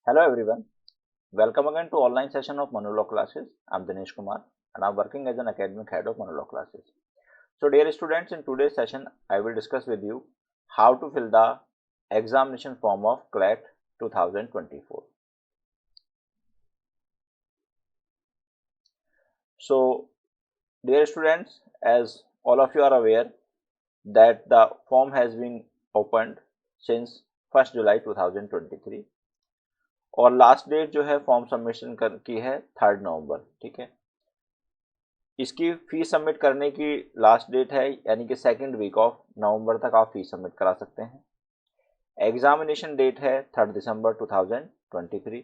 Hello everyone, welcome again to online session of Manulaw classes. I'm Dinesh Kumar and I'm working as an academic head of Manulaw classes. So dear students, in today's session I will discuss with you how to fill the examination form of CLAT 2024. So dear students, as all of you are aware that the form has been opened since 1st July 2023 और last date जो है form submission की है 3rd नवंबर। ठीक है, इसकी fees submit करने की लास्ट डेट है यानी कि 2nd वीक ऑफ नवंबर तक आप फीस सबमिट करा सकते हैं। एग्जामिनेशन डेट है 3rd दिसंबर 2023।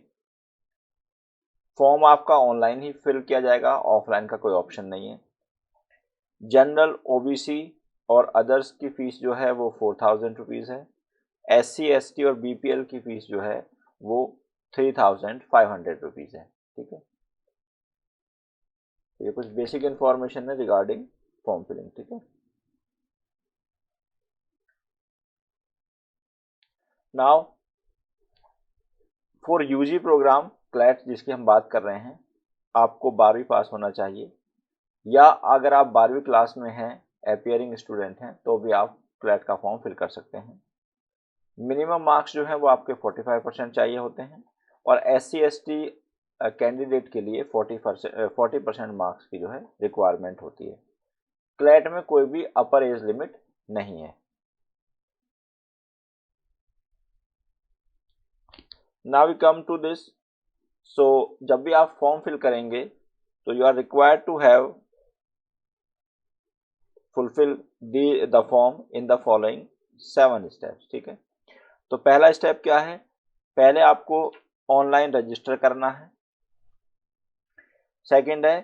फॉर्म आपका ऑनलाइन ही फिल किया जाएगा, ऑफलाइन का कोई ऑप्शन नहीं है। जनरल, ओबीसी और अदर्स की फीस जो है वो 4000 रुपीज़ है। SC ST और BPL की फीस जो है वो 3500 रुपीज़ है। ठीक है, ये कुछ बेसिक इंफॉर्मेशन है रिगार्डिंग फॉर्म फिलिंग। ठीक है, now for UG program CLAT जिसकी हम बात कर रहे हैं, आपको 12वीं पास होना चाहिए या अगर आप 12वीं क्लास में हैं, अपियरिंग स्टूडेंट हैं, तो भी आप क्लैट का फॉर्म फिल कर सकते हैं। मिनिमम मार्क्स जो है वो आपके 45% चाहिए होते हैं और SC ST कैंडिडेट के लिए 40% मार्क्स की जो है रिक्वायरमेंट होती है। क्लैट में कोई भी अपर एज लिमिट नहीं है। Now we come to this. So जब भी आप फॉर्म फिल करेंगे तो you are required to have fulfil the form in the following 7 steps. ठीक है, तो पहला स्टेप क्या है, पहले आपको ऑनलाइन रजिस्टर करना है। सेकंड है,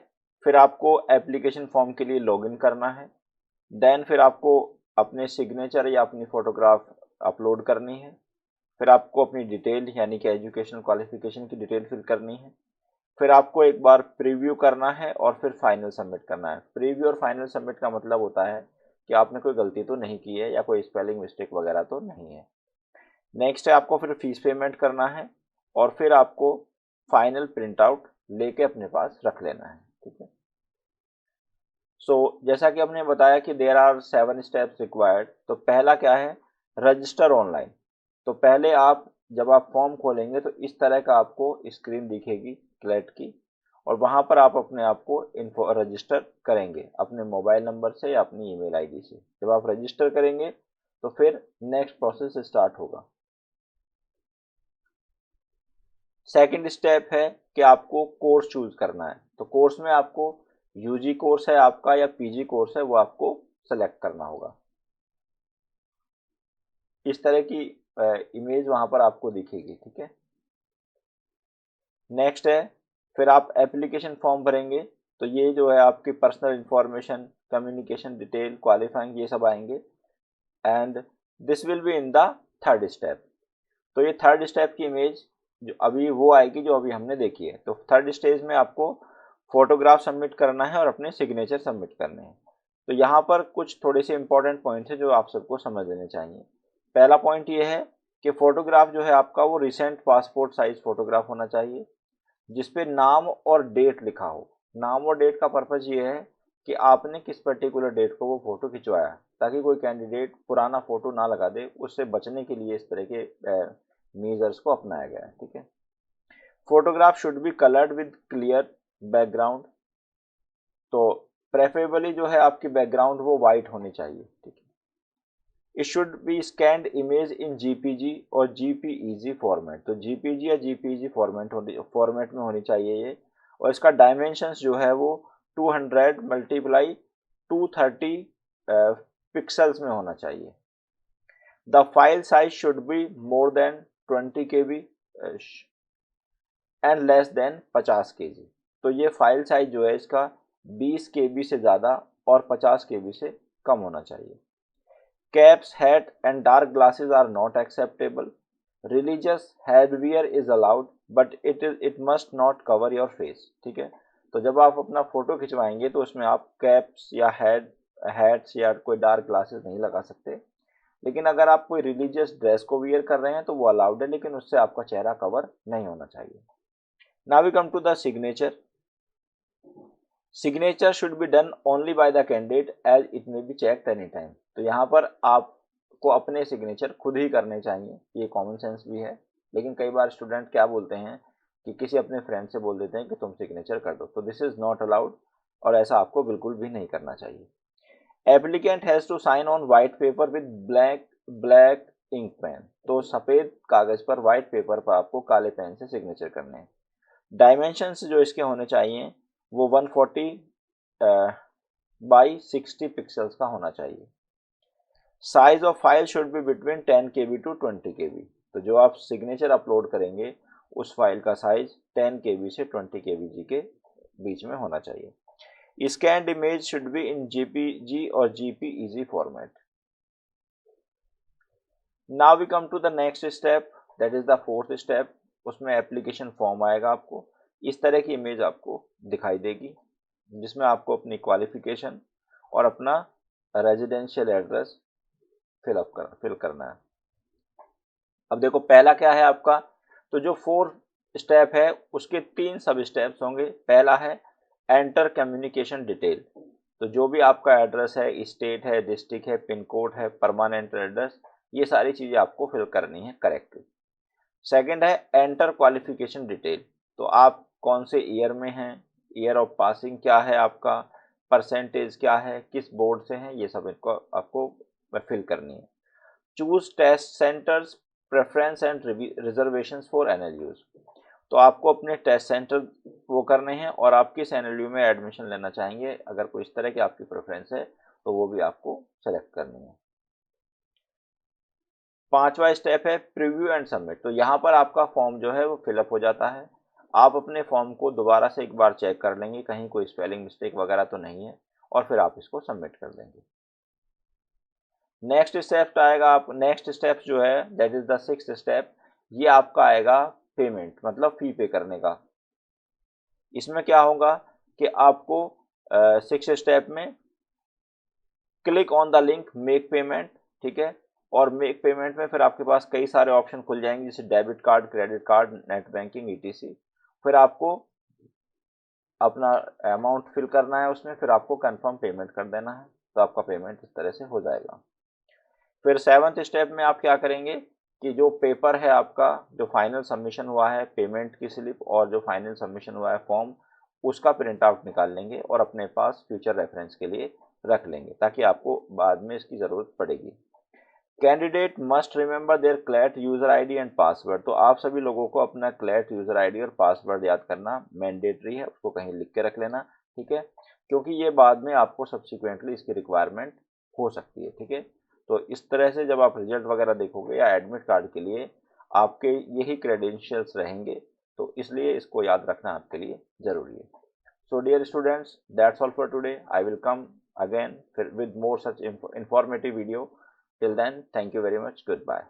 फिर आपको एप्लीकेशन फॉर्म के लिए लॉगिन करना है। देन फिर आपको अपने सिग्नेचर या अपनी फोटोग्राफ अपलोड करनी है। फिर आपको अपनी डिटेल यानी कि एजुकेशनल क्वालिफिकेशन की डिटेल फिल करनी है। फिर आपको एक बार प्रीव्यू करना है और फिर फाइनल सबमिट करना है। प्रीव्यू और फाइनल सबमिट का मतलब होता है कि आपने कोई गलती तो नहीं की है या कोई स्पेलिंग मिस्टेक वगैरह तो नहीं है। नेक्स्ट है आपको फिर फीस पेमेंट करना है और फिर आपको फाइनल प्रिंट आउट लेके अपने पास रख लेना है। ठीक है, सो जैसा कि हमने बताया कि देयर आर 7 स्टेप्स रिक्वायर्ड। तो पहला क्या है, रजिस्टर ऑनलाइन। तो पहले आप जब आप फॉर्म खोलेंगे तो इस तरह का आपको स्क्रीन दिखेगी क्लैट की और वहां पर आप अपने आप को रजिस्टर करेंगे अपने मोबाइल नंबर से या अपनी ईमेल आईडी से। जब आप रजिस्टर करेंगे तो फिर नेक्स्ट प्रोसेस स्टार्ट होगा। सेकंड स्टेप है कि आपको कोर्स चूज करना है। तो कोर्स में आपको यूजी कोर्स है आपका या पीजी कोर्स है वो आपको सेलेक्ट करना होगा। इस तरह की इमेज वहां पर आपको दिखेगी। ठीक है, नेक्स्ट है फिर आप एप्लीकेशन फॉर्म भरेंगे। तो ये जो है आपकी personal information, communication detail, qualifying, ये सब आएंगे and this will be in the third step. तो ये थर्ड स्टेप की इमेज जो अभी वो आएगी जो अभी हमने देखी है। तो थर्ड स्टेज में आपको फोटोग्राफ सबमिट करना है और अपने सिग्नेचर सबमिट करने हैं। तो यहाँ पर कुछ थोड़े से इंपॉर्टेंट पॉइंट्स हैं जो आप सबको समझ लेने चाहिए। पहला पॉइंट ये है कि फोटोग्राफ जो है आपका वो रिसेंट पासपोर्ट साइज फोटोग्राफ होना चाहिए जिसपे नाम और डेट लिखा हो। नाम और डेट का पर्पज ये है कि आपने किस पर्टिकुलर डेट को वो फोटो खिंचवाया, ताकि कोई कैंडिडेट पुराना फोटो ना लगा दे। उससे बचने के लिए इस तरह के मेजर्स को अपनाया गया है। ठीक है, photograph should be coloured with clear background. तो प्रेफरेबली जो है आपकी बैकग्राउंड वो वाइट होनी चाहिए। ठीक है, it should be scanned image in GPG और जीपीईजी फॉर्मेट। तो जीपीजी या जीपीईजी फॉर्मेट में होनी चाहिए ये। और इसका डायमेंशंस जो है वो 200 मल्टीप्लाई 230 पिक्सल्स में होना चाहिए। The file size should be more than 20 KB and less than 50 KB। तो ये फाइल साइज जो है इसका 20 KB से ज़्यादा और 50 KB से कम होना चाहिए। Caps, hat and dark glasses are not acceptable. Religious headwear is allowed but it must not cover your face. ठीक है, तो जब आप अपना फोटो खिंचवाएंगे तो उसमें आप कैप्स या हैट्स या कोई डार्क ग्लासेस नहीं लगा सकते, लेकिन अगर आप कोई रिलीजियस ड्रेस को वियर कर रहे हैं तो वो अलाउड है, लेकिन उससे आपका चेहरा कवर नहीं होना चाहिए। Now we come to the signature. Signature should be done only by the candidate as it may be checked any time. तो यहाँ पर आपको अपने सिग्नेचर खुद ही करने चाहिए, ये कॉमन सेंस भी है, लेकिन कई बार स्टूडेंट क्या बोलते हैं कि किसी अपने फ्रेंड से बोल देते हैं कि तुम सिग्नेचर कर दो, तो दिस इज नॉट अलाउड, और ऐसा आपको बिल्कुल भी नहीं करना चाहिए। Applicant has to sign on white paper with black ink pen. तो सफेद कागज पर व्हाइट पेपर पर आपको काले पेन से सिग्नेचर करने हैं। डायमेंशंस जो इसके होने चाहिए वो 140 बाई 60 पिक्सल्स का होना चाहिए। Size of file should be between 10 KB to 20 KB। तो जो आप सिग्नेचर अपलोड करेंगे उस फाइल का साइज 10 KB से 20 KB के बीच में होना चाहिए। Scanned image should be in JPG और JPEG format. Now we come to the next step, that is the fourth step. उसमें एप्लीकेशन फॉर्म आएगा, आपको इस तरह की इमेज आपको दिखाई देगी, जिसमें आपको अपनी क्वालिफिकेशन और अपना रेजिडेंशियल एड्रेस फिल करना है। अब देखो पहला क्या है आपका, तो जो 4 स्टेप है उसके 3 सब स्टेप्स होंगे। पहला है एंटर कम्युनिकेशन डिटेल। तो जो भी आपका एड्रेस है, स्टेट है, डिस्ट्रिक्ट है, पिन कोड है, परमानेंट एड्रेस, ये सारी चीज़ें आपको फिल करनी है करेक्टली। सेकंड है एंटर क्वालिफिकेशन डिटेल। तो आप कौन से ईयर में हैं, ईयर ऑफ पासिंग क्या है आपका, परसेंटेज क्या है, किस बोर्ड से हैं, ये सब इनको आपको फिल करनी है। Choose test centres preference and reservations for NLUs. तो आपको अपने टेस्ट सेंटर वो करने हैं और आप किस एनएलयू में एडमिशन लेना चाहेंगे, अगर कोई इस तरह की आपकी प्रेफरेंस है तो वो भी आपको सेलेक्ट करनी है। पांचवा स्टेप है प्रीव्यू एंड सबमिट। तो यहाँ पर आपका फॉर्म जो है वो फिलअप हो जाता है। आप अपने फॉर्म को दोबारा से एक बार चेक कर लेंगे, कहीं कोई स्पेलिंग मिस्टेक वगैरह तो नहीं है, और फिर आप इसको सबमिट कर देंगे। नेक्स्ट स्टेप आएगा, आप नेक्स्ट स्टेप जो है that is the 6th step, ये आपका आएगा पेमेंट, मतलब फी पे करने का। इसमें क्या होगा कि आपको 6th स्टेप में click on the link make payment, ठीक है, और मेक पेमेंट में फिर आपके पास कई सारे ऑप्शन खुल जाएंगे, जैसे debit card, credit card, net banking, ETC। फिर आपको अपना अमाउंट फिल करना है उसमें, फिर आपको कंफर्म पेमेंट कर देना है, तो आपका पेमेंट इस तरह से हो जाएगा। फिर 7th स्टेप में आप क्या करेंगे कि जो पेपर है आपका, जो फाइनल सबमिशन हुआ है, पेमेंट की स्लिप और जो फाइनल सबमिशन हुआ है फॉर्म, उसका प्रिंट आउट निकाल लेंगे और अपने पास फ्यूचर रेफरेंस के लिए रख लेंगे, ताकि आपको बाद में इसकी ज़रूरत पड़ेगी। Candidate must remember their CLAT user ID and password. तो आप सभी लोगों को अपना क्लैट यूज़र ID और पासवर्ड याद करना मैंडेटरी है, उसको कहीं लिख के रख लेना, ठीक है, क्योंकि ये बाद में आपको सब्सिक्वेंटली इसकी रिक्वायरमेंट हो सकती है, ठीक है। तो इस तरह से जब आप रिजल्ट वगैरह देखोगे या एडमिट कार्ड के लिए आपके यही क्रेडेंशियल्स रहेंगे, तो इसलिए इसको याद रखना आपके लिए ज़रूरी है। So dear students, that's all for today. I will come again with more such informative video. Till then, thank you very much. Goodbye.